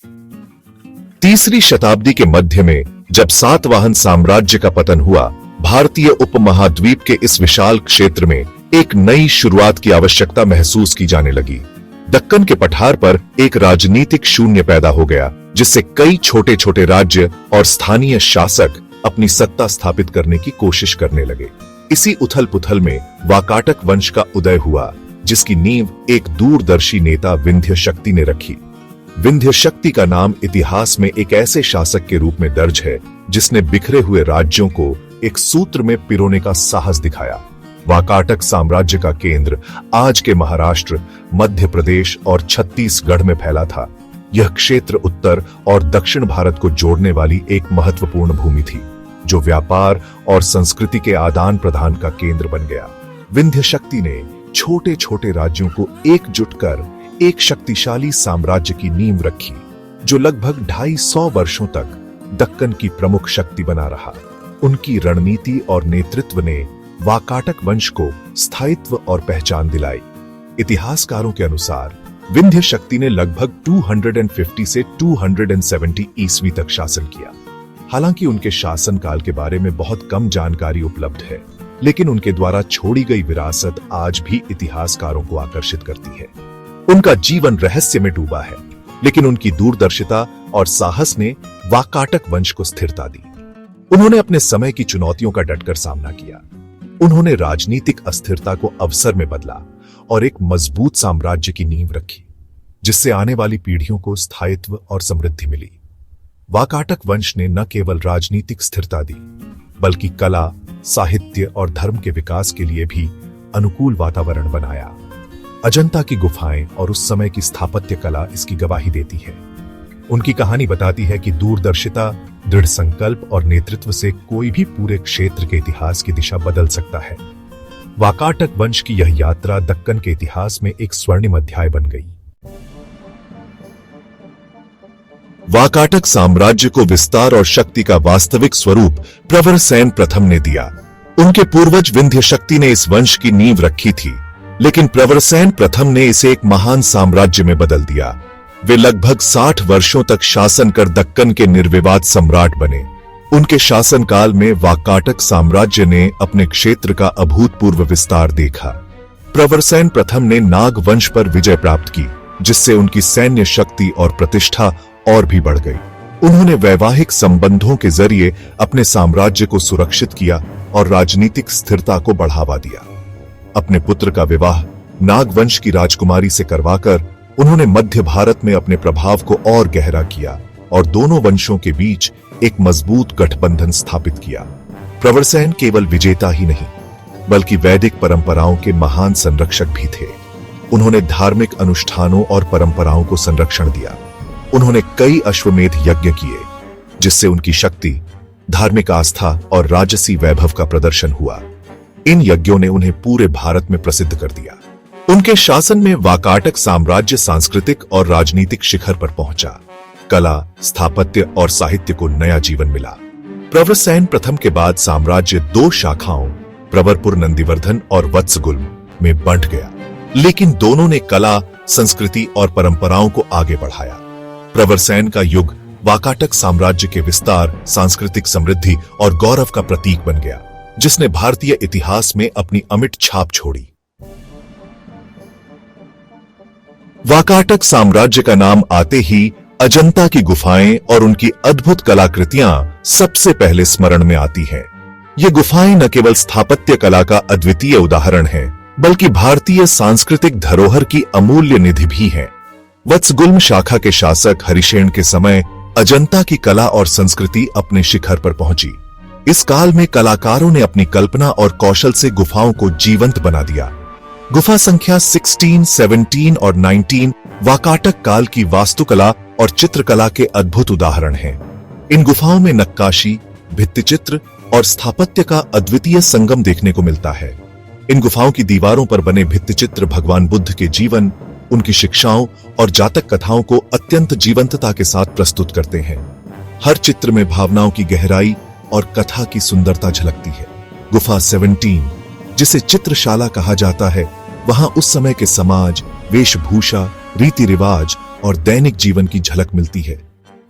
तीसरी शताब्दी के मध्य में जब सातवाहन साम्राज्य का पतन हुआ, भारतीय उपमहाद्वीप के इस विशाल क्षेत्र में एक नई शुरुआत की आवश्यकता महसूस की जाने लगी। दक्कन के पठार पर एक राजनीतिक शून्य पैदा हो गया, जिससे कई छोटे छोटे राज्य और स्थानीय शासक अपनी सत्ता स्थापित करने की कोशिश करने लगे। इसी उथल पुथल में वाकाटक वंश का उदय हुआ, जिसकी नींव एक दूरदर्शी नेता विंध्य शक्ति ने रखी। विंध्य शक्ति का नाम इतिहास में एक ऐसे शासक के रूप में दर्ज है जिसने बिखरे हुए राज्यों को एक सूत्र में पिरोने का साहस दिखाया। वाकाटक साम्राज्य का केंद्र आज के महाराष्ट्र, मध्य प्रदेश और छत्तीसगढ़ में फैला था। यह क्षेत्र उत्तर और दक्षिण भारत को जोड़ने वाली एक महत्वपूर्ण भूमि थी, जो व्यापार और संस्कृति के आदान प्रदान का केंद्र बन गया। विंध्य शक्ति ने छोटे छोटे राज्यों को एकजुट कर एक शक्तिशाली साम्राज्य की नींव रखी, जो लगभग 250 वर्षों तक दक्कन की प्रमुख शक्ति बना रहा। उनकी रणनीति और नेतृत्व ने वाकाटक वंश को स्थायित्व और पहचान दिलाई। इतिहासकारों के अनुसार विंध्य शक्ति ने लगभग 250 से 270 ईस्वी तक शासन किया। हालांकि उनके शासनकाल के बारे में बहुत कम जानकारी उपलब्ध है, लेकिन उनके द्वारा छोड़ी गई विरासत आज भी इतिहासकारों को आकर्षित करती है। उनका जीवन रहस्य में डूबा है, लेकिन उनकी दूरदर्शिता और साहस ने वाकाटक वंश को स्थिरता दी। उन्होंने अपने समय की चुनौतियों का डटकर सामना किया। उन्होंने राजनीतिक अस्थिरता को अवसर में बदला और एक मजबूत साम्राज्य की नींव रखी, जिससे आने वाली पीढ़ियों को स्थायित्व और समृद्धि मिली। वाकाटक वंश ने न केवल राजनीतिक स्थिरता दी, बल्कि कला, साहित्य और धर्म के विकास के लिए भी अनुकूल वातावरण बनाया। अजंता की गुफाएं और उस समय की स्थापत्य कला इसकी गवाही देती है। उनकी कहानी बताती है कि दूरदर्शिता, दृढ़ संकल्प और नेतृत्व से कोई भी पूरे क्षेत्र के इतिहास की दिशा बदल सकता है। वाकाटक वंश की यह यात्रा दक्कन के इतिहास में एक स्वर्णिम अध्याय बन गई। वाकाटक साम्राज्य को विस्तार और शक्ति का वास्तविक स्वरूप प्रवरसेन प्रथम ने दिया। उनके पूर्वज विंध्य शक्ति ने इस वंश की नींव रखी थी, लेकिन प्रवरसेन प्रथम ने इसे एक महान साम्राज्य में बदल दिया। वे लगभग 60 वर्षों तक शासन कर दक्कन के निर्विवाद सम्राट बने। उनके शासनकाल में वाकाटक साम्राज्य ने अपने क्षेत्र का अभूतपूर्व विस्तार देखा। प्रवरसेन प्रथम ने नाग वंश पर विजय प्राप्त की, जिससे उनकी सैन्य शक्ति और प्रतिष्ठा और भी बढ़ गई। उन्होंने वैवाहिक संबंधों के जरिए अपने साम्राज्य को सुरक्षित किया और राजनीतिक स्थिरता को बढ़ावा दिया। अपने पुत्र का विवाह नागवंश की राजकुमारी से करवाकर उन्होंने मध्य भारत में अपने प्रभाव को और गहरा किया और दोनों वंशों के बीच एक मजबूत गठबंधन स्थापित किया। प्रवरसेन केवल विजेता ही नहीं, बल्कि वैदिक परंपराओं के महान संरक्षक भी थे। उन्होंने धार्मिक अनुष्ठानों और परंपराओं को संरक्षण दिया। उन्होंने कई अश्वमेध यज्ञ किए, जिससे उनकी शक्ति, धार्मिक आस्था और राजसी वैभव का प्रदर्शन हुआ। इन यज्ञों ने उन्हें पूरे भारत में प्रसिद्ध कर दिया। उनके शासन में वाकाटक साम्राज्य सांस्कृतिक और राजनीतिक शिखर पर पहुंचा। कला, स्थापत्य और साहित्य को नया जीवन मिला। प्रवरसेन प्रथम के बाद साम्राज्य 2 शाखाओं, प्रवरपुर नंदीवर्धन और वत्सगुल्म में बंट गया, लेकिन दोनों ने कला, संस्कृति और परंपराओं को आगे बढ़ाया। प्रवरसेन का युग वाकाटक साम्राज्य के विस्तार, सांस्कृतिक समृद्धि और गौरव का प्रतीक बन गया, जिसने भारतीय इतिहास में अपनी अमिट छाप छोड़ी। वाकाटक साम्राज्य का नाम आते ही अजंता की गुफाएं और उनकी अद्भुत कलाकृतियां सबसे पहले स्मरण में आती हैं। ये गुफाएं न केवल स्थापत्य कला का अद्वितीय उदाहरण हैं, बल्कि भारतीय सांस्कृतिक धरोहर की अमूल्य निधि भी हैं। वत्सगुल्म शाखा के शासक हरिशेन के समय अजंता की कला और संस्कृति अपने शिखर पर पहुंची। इस काल में कलाकारों ने अपनी कल्पना और कौशल से गुफाओं को जीवंत बना दिया। गुफा संख्या 16, 17 और 19 वाकाटक काल की वास्तुकला और चित्रकला के अद्भुत उदाहरण हैं। इन गुफाओं में नक्काशी, भित्तिचित्र और स्थापत्य का अद्वितीय संगम देखने को मिलता है। इन गुफाओं की दीवारों पर बने भित्तिचित्र भगवान बुद्ध के जीवन, उनकी शिक्षाओं और जातक कथाओं को अत्यंत जीवंतता के साथ प्रस्तुत करते हैं। हर चित्र में भावनाओं की गहराई और कथा की सुंदरता झलकती है। गुफा 17, जिसे चित्रशाला कहा जाता है, वहां उस समय के समाज, वेशभूषा, रीति रिवाज और दैनिक जीवन की झलक मिलती है।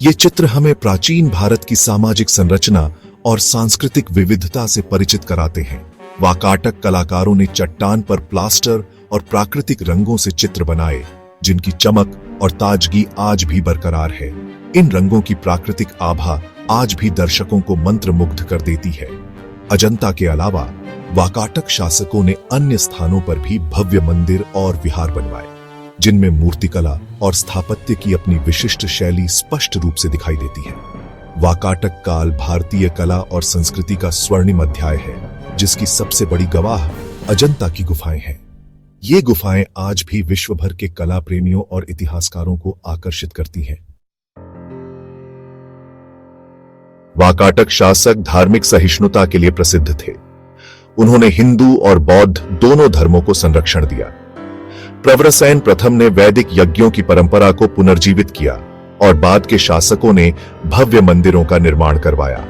ये चित्र हमें प्राचीन भारत की सामाजिक संरचना और सांस्कृतिक विविधता से परिचित कराते हैं। वाकाटक कलाकारों ने चट्टान पर प्लास्टर और प्राकृतिक रंगों से चित्र बनाए, जिनकी चमक और ताजगी आज भी बरकरार है। इन रंगों की प्राकृतिक आभा आज भी दर्शकों को मंत्रमुग्ध कर देती है। अजंता के अलावा वाकाटक शासकों ने अन्य स्थानों पर भी भव्य मंदिर और विहार बनवाए, जिनमें मूर्तिकला और स्थापत्य की अपनी विशिष्ट शैली स्पष्ट रूप से दिखाई देती है। वाकाटक काल भारतीय कला और संस्कृति का स्वर्णिम अध्याय है, जिसकी सबसे बड़ी गवाह अजंता की गुफाएं हैं। ये गुफाएं आज भी विश्व भर के कला प्रेमियों और इतिहासकारों को आकर्षित करती हैं। वाकाटक शासक धार्मिक सहिष्णुता के लिए प्रसिद्ध थे। उन्होंने हिंदू और बौद्ध दोनों धर्मों को संरक्षण दिया। प्रवरसेन प्रथम ने वैदिक यज्ञों की परंपरा को पुनर्जीवित किया और बाद के शासकों ने भव्य मंदिरों का निर्माण करवाया।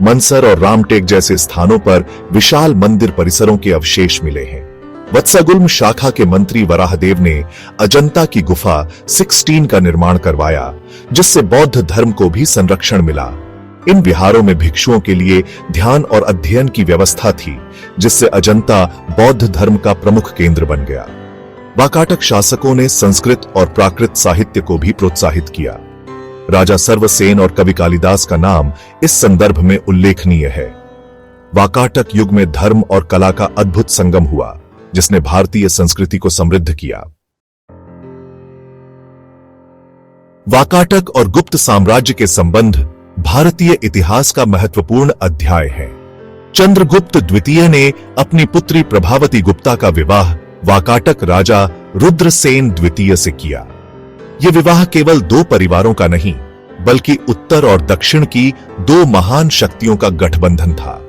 मनसर और रामटेक जैसे स्थानों पर विशाल मंदिर परिसरों के अवशेष मिले हैं। वत्सगुल्म शाखा के मंत्री वराहदेव ने अजंता की गुफा 16 का निर्माण करवाया, जिससे बौद्ध धर्म को भी संरक्षण मिला। इन विहारों में भिक्षुओं के लिए ध्यान और अध्ययन की व्यवस्था थी, जिससे अजंता बौद्ध धर्म का प्रमुख केंद्र बन गया। वाकाटक शासकों ने संस्कृत और प्राकृत साहित्य को भी प्रोत्साहित किया। राजा सर्वसेन और कवि कालिदास का नाम इस संदर्भ में उल्लेखनीय है। वाकाटक युग में धर्म और कला का अद्भुत संगम हुआ, जिसने भारतीय संस्कृति को समृद्ध किया। वाकाटक और गुप्त साम्राज्य के संबंध भारतीय इतिहास का महत्वपूर्ण अध्याय है। चंद्रगुप्त द्वितीय ने अपनी पुत्री प्रभावती गुप्ता का विवाह वाकाटक राजा रुद्रसेन द्वितीय से किया। यह विवाह केवल दो परिवारों का नहीं, बल्कि उत्तर और दक्षिण की दो महान शक्तियों का गठबंधन था।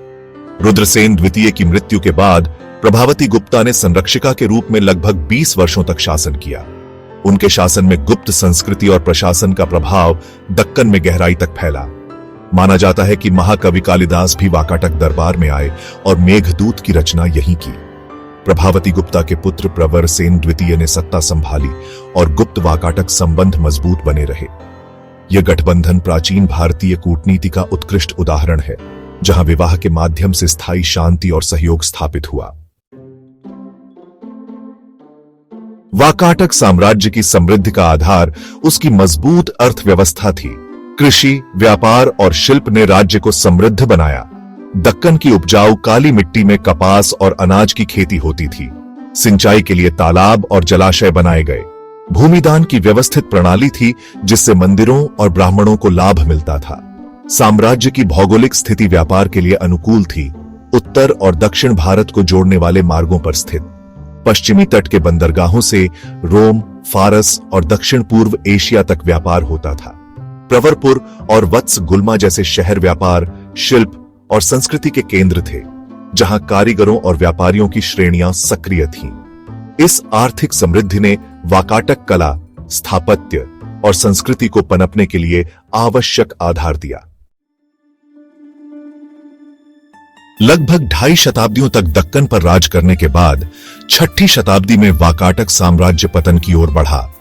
रुद्रसेन द्वितीय की मृत्यु के बाद प्रभावती गुप्ता ने संरक्षिका के रूप में लगभग 20 वर्षों तक शासन किया। उनके शासन में गुप्त संस्कृति और प्रशासन का प्रभाव दक्कन में गहराई तक फैला। माना जाता है कि महाकवि कालिदास भी वाकाटक दरबार में आए और मेघदूत की रचना यहीं की। प्रभावती गुप्ता के पुत्र प्रवरसेन द्वितीय ने सत्ता संभाली और गुप्त वाकाटक संबंध मजबूत बने रहे। यह गठबंधन प्राचीन भारतीय कूटनीति का उत्कृष्ट उदाहरण है, जहां विवाह के माध्यम से स्थायी शांति और सहयोग स्थापित हुआ। वाकाटक साम्राज्य की समृद्धि का आधार उसकी मजबूत अर्थव्यवस्था थी। कृषि, व्यापार और शिल्प ने राज्य को समृद्ध बनाया। दक्कन की उपजाऊ काली मिट्टी में कपास और अनाज की खेती होती थी। सिंचाई के लिए तालाब और जलाशय बनाए गए। भूमिदान की व्यवस्थित प्रणाली थी, जिससे मंदिरों और ब्राह्मणों को लाभ मिलता था। साम्राज्य की भौगोलिक स्थिति व्यापार के लिए अनुकूल थी। उत्तर और दक्षिण भारत को जोड़ने वाले मार्गों पर स्थित। पश्चिमी तट के बंदरगाहों से रोम, फारस और दक्षिण पूर्व एशिया तक व्यापार होता था। प्रवरपुर और वत्सगुल्मा जैसे शहर व्यापार, शिल्प और संस्कृति के केंद्र थे, जहां कारीगरों और व्यापारियों की श्रेणियां सक्रिय थीं। इस आर्थिक समृद्धि ने वाकाटक कला, स्थापत्य और संस्कृति को पनपने के लिए आवश्यक आधार दिया। लगभग 2.5 शताब्दियों तक दक्कन पर राज करने के बाद 6ठी शताब्दी में वाकाटक साम्राज्य पतन की ओर बढ़ा।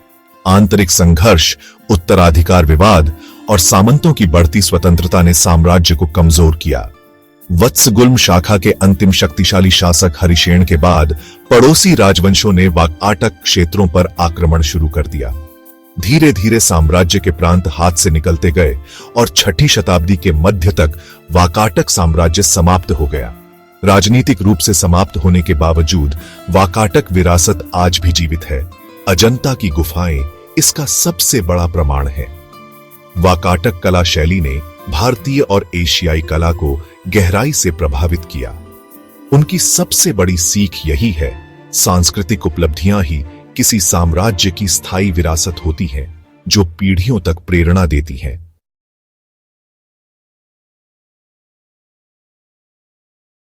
आंतरिक संघर्ष, उत्तराधिकार विवाद और सामंतों की बढ़ती स्वतंत्रता ने साम्राज्य को कमजोर किया। वत्सगुल्म शाखा के अंतिम शक्तिशाली शासक हरिशेन के बाद पड़ोसी राजवंशों ने वाकाटक क्षेत्रों पर आक्रमण शुरू कर दिया। धीरे धीरे साम्राज्य के प्रांत हाथ से निकलते गए और 6ठी शताब्दी के मध्य तक वाकाटक साम्राज्य समाप्त हो गया। राजनीतिक रूप से समाप्त होने के बावजूद वाकाटक विरासत आज भी जीवित है। अजंता की गुफाएं इसका सबसे बड़ा प्रमाण है। वाकाटक कला शैली ने भारतीय और एशियाई कला को गहराई से प्रभावित किया। उनकी सबसे बड़ी सीख यही है, सांस्कृतिक उपलब्धियां ही किसी साम्राज्य की स्थायी विरासत होती हैं, जो पीढ़ियों तक प्रेरणा देती हैं।